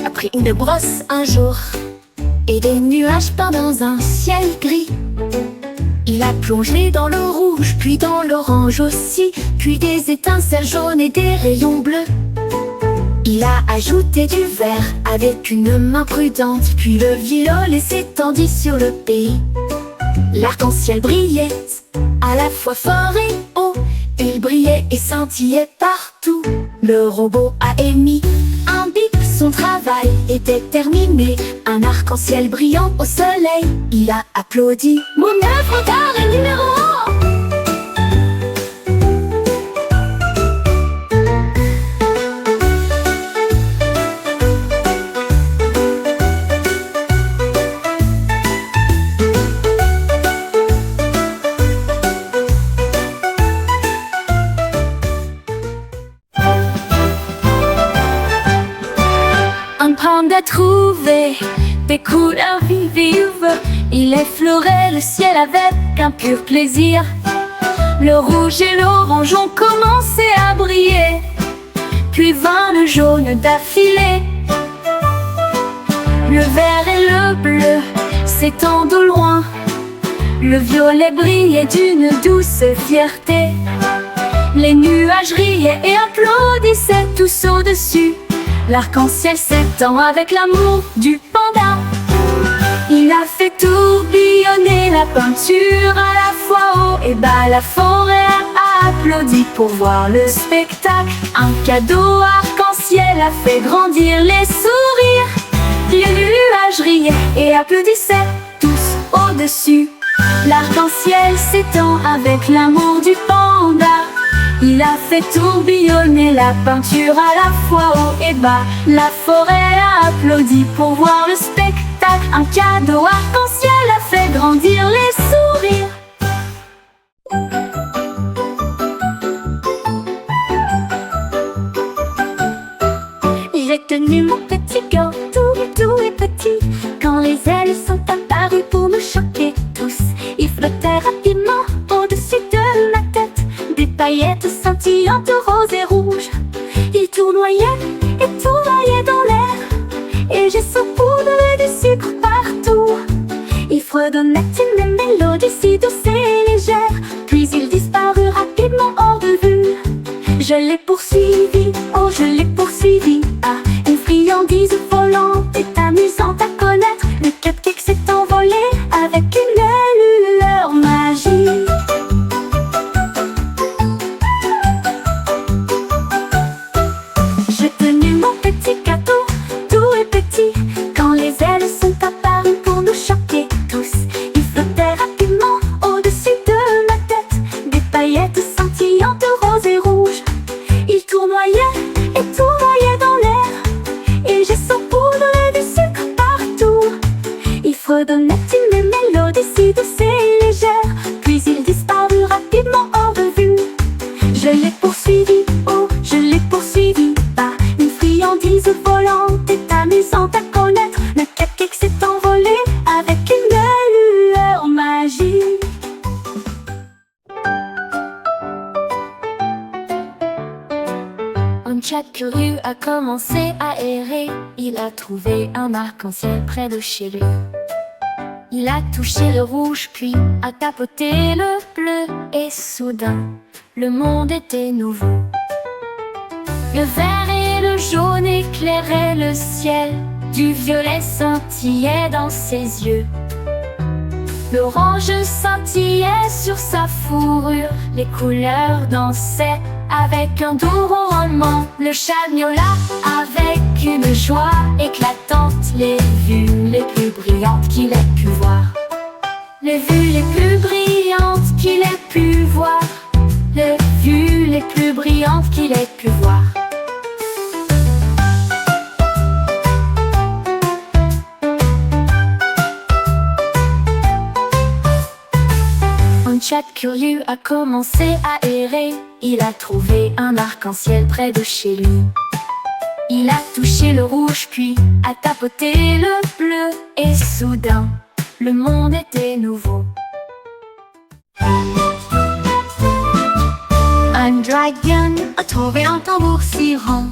a pris une brosse un jour et des nuages peints dans un ciel gris. Il a plongé dans le rouge, puis dans l'orange aussi, puis des étincelles jaunes et des rayons bleus. Il a ajouté du vert avec une main prudente, puis le violet s'étendit sur le pays. L'arc-en-ciel brillait, à la fois fort et haut. Il brillait et scintillait partout. Le robot a émis un bip, son travail était terminé. Un arc-en-ciel brillant au soleil. Il a applaudi. Mon œuvre d'art est numéro 1. Un panda a trouvé des couleurs vives. Il effleurait le ciel avec un pur plaisir. Le rouge et l'orange ont commencé à briller, puis vint le jaune d'affilée. Le vert et le bleu s'étendent au loin. Le violet brillait d'une douce fierté. Les nuages riaient et applaudissaient tous au-dessus. L'arc-en-ciel s'étend avec l'amour du panda. Il a fait tourbillonner la peinture à la fois haut et bas. La forêt a applaudi pour voir le spectacle. Un cadeau arc-en-ciel a fait grandir les sourires. Les nuages riaient et applaudissaient tous au-dessus. L'arc-en-ciel s'étend avec l'amour du panda. Il a fait tourbillonner la peinture à la fois haut et bas. La forêt a applaudi pour voir le spectacle. Un cadeau arc-en-ciel a fait grandir les sourires. J'ai tenu mon petit corps tout et petit quand les ailes sont apparues pour me choquer tous. Ils flottaient rapidement au-dessus de ma tête. Des paillettes scintillantes roses et rouges. Ils tournoyaient et tournoyaient dans l'air. Et j'ai saupoudré du sucre partout. Ils fredonnaient une mélodie si douce et légère. Puis ils disparurent rapidement hors de vue. Je l'ai poursuivi, oh je l'ai poursuivi. Ah, une friandise volante est amusante à connaître. Le cupcake s'est envolé avec une lueur magique. J'ai tenu mon petit gâteau, tout et petit, quand les ailes sont apparues pour nous choquer tous. Ils flottaient rapidement au-dessus de ma tête. Des paillettes scintillantes roses et rouges. Ils tournoyaient et tournoyaient dans l'air. Et j'ai saupoudré du sucre partout. Ils fredonnaient une mélodie si douce et légère. Puis ils disparurent rapidement hors de vue. Je l'ai poursuivi, oh je l'ai poursuivi. Bah, une friandise volante est amusante à connaître. Le cupcake s'est envolé avec une lueur magique. Un chat curieux a commencé à errer. Il a trouvé un arc-en-ciel près de chez lui. Il a touché le rouge puis a tapoté le bleu. Et soudain, le monde était nouveau. Le vert et le jaune éclairaient le ciel. Du violet scintillait dans ses yeux. L'orange scintillait sur sa fourrure. Les couleurs dansaient avec un doux ronronnement. Le chat miaula avec une joie éclatante. Les vues les plus brillantes qu'il ait pu voir. Les vues les plus brillantes qu'il ait pu voir. Les vues les plus brillantes qu'il ait pu voir. Un chat curieux a commencé à errer. Il a trouvé un arc-en-ciel près de chez lui. Il a touché le rouge puis a tapoté le bleu. Et soudain, le monde était nouveau. Un dragon a trouvé un tambour si rond.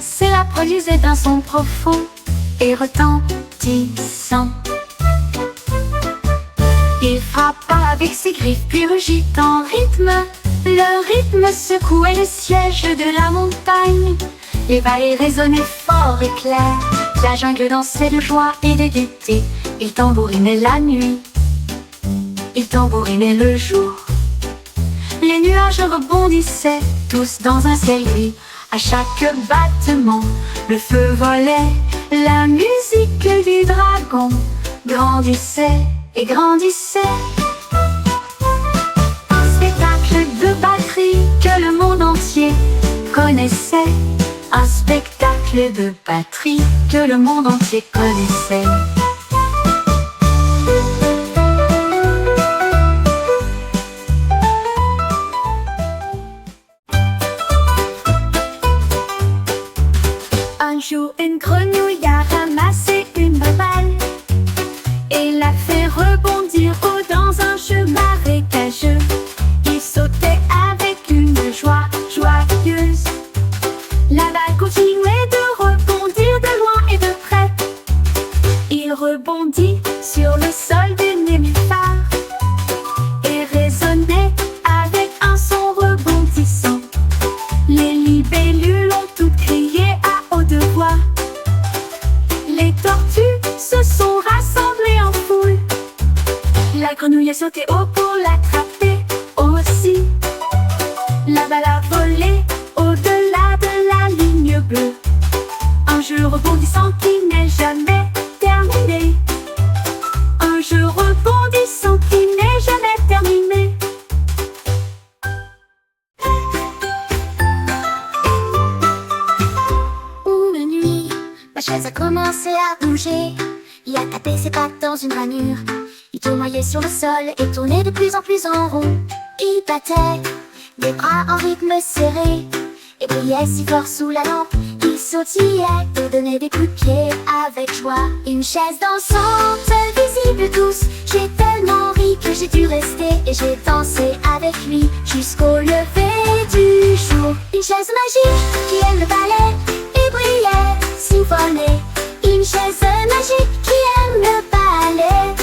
C'est et la produisait d'un son profond et retentissant. Il frappa avec ses griffes puis rugit en rythme. Le rythme secouait le siège de la montagne. Les vallées résonnaient fort et clair. La jungle dansait de joie et de gaieté. Il tambourinait la nuit, il tambourinait le jour. Les nuages rebondissaient tous dans un ciel gris. À chaque battement, le feu volait. La musique du dragon grandissait et grandissait. Un spectacle de batterie que le monde entier connaissait. Un spectacle de batterie que le monde entier connaissait. Un jour, une grenouille a ramassé une balle et l'a fait rebondir haut dans un jeu marécageux. Il sautait avec une joie joyeuse. La balle continuait de rebondir de loin et de près. Il rebondit sur le sol du nénuphar et résonnait avec un son rebondissant. Les libellules ont toutes crié à haute voix. Les tortues se sont rassemblées en foule. La grenouille a sauté haut pour l'attraper aussi. La balle a volé au-delà de la ligne bleue. Un jeu rebondissant qui n'est jamais terminé. Un jeu rebondissant qui n'est jamais terminé. Une nuit, ma chaise a commencé à bouger. Il a tapé ses pattes dans une ranure. Il tournoyait sur le sol et tournait de plus en plus en rond. Il battait des bras en rythme serré et brillait si fort sous la lampe. Il sautillait et donnait des coups de pied avec joie. Une chaise dansante, visible tous. J'ai tellement ri que j'ai dû rester et j'ai dansé avec lui jusqu'au lever du jour. Une chaise magique qui aime le ballet et brillait, siphonnait. Une chaise magique qui aime le ballet.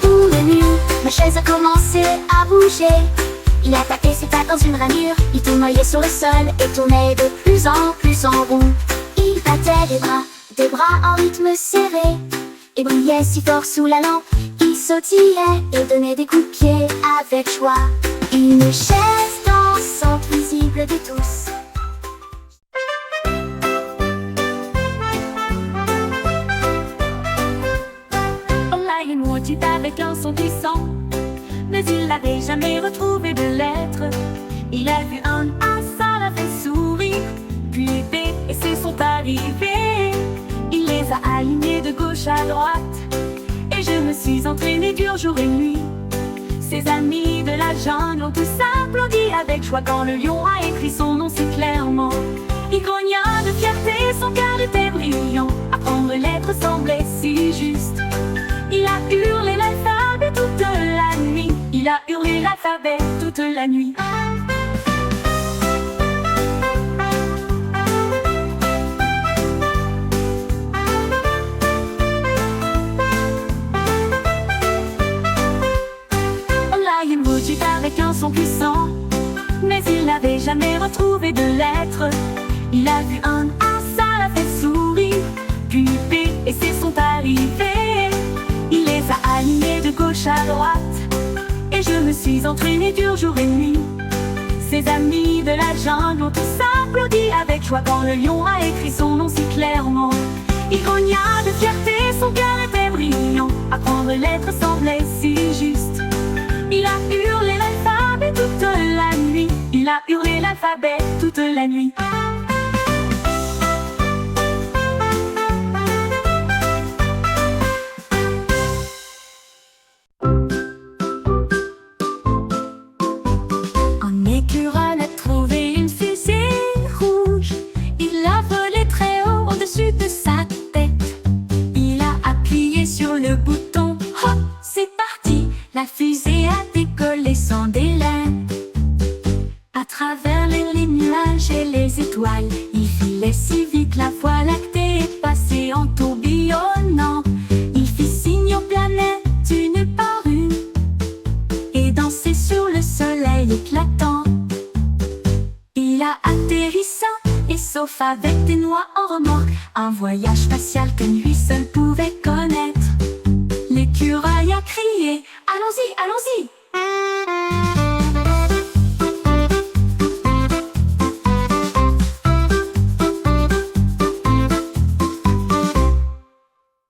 Une nuit, ma chaise a commencé à bouger. Il a tapé ses pattes dans une ranure. Il tournoyait sur le sol et tournait de plus en rond. Il battait des bras en rythme serré et brillait si fort sous la lampe. Il sautillait et donnait des coups de pied avec joie. Une chaise dansante visible de tous. Lion Wood avec un son puissant, mais il n'avait jamais retrouvé de lettres. Il a vu un A, ça l'a fait sourire. Puis B et C sont arrivés. Il les a alignés de gauche à droite. Et je me suis entraîné dur jour et nuit. Ses amis de la jungle ont tous applaudi avec joie quand le lion a écrit son nom si clairement. Il grogna de fierté, son cœur était brillant. Apprendre lettres semblait si juste. Il a hurlé l'alphabet toute la nuit. Il a hurlé l'alphabet toute la nuit. Lion rugit avec un son puissant, mais il n'avait jamais retrouvé de lettres. Il a vu un A, ça l'a fait sourire. Puis B et C sont arrivés. Il les a alignés de gauche à droite. Et je me suis entraîné dur jour et nuit. Ses amis de la jungle ont tous applaudi avec joie quand le lion a écrit son nom si clairement. Il grogna de fierté, son cœur était brillant. Apprendre lettres semblait si juste. Il a hurlé l'alphabet toute la nuit. Il a hurlé l'alphabet toute la nuit. Un écureuil a trouvé une fusée rouge. Il l'a volée très haut au-dessus de sa tête. Il a appuyé sur le bouton. Hop, c'est parti. La fusée a décollé sans délai. À travers les nuages et les étoiles, il filait si atterrissant et sauf avec des noix en remorque. Un voyage spatial que lui seul pouvait connaître. L'écureuil a crié: allons-y, allons-y!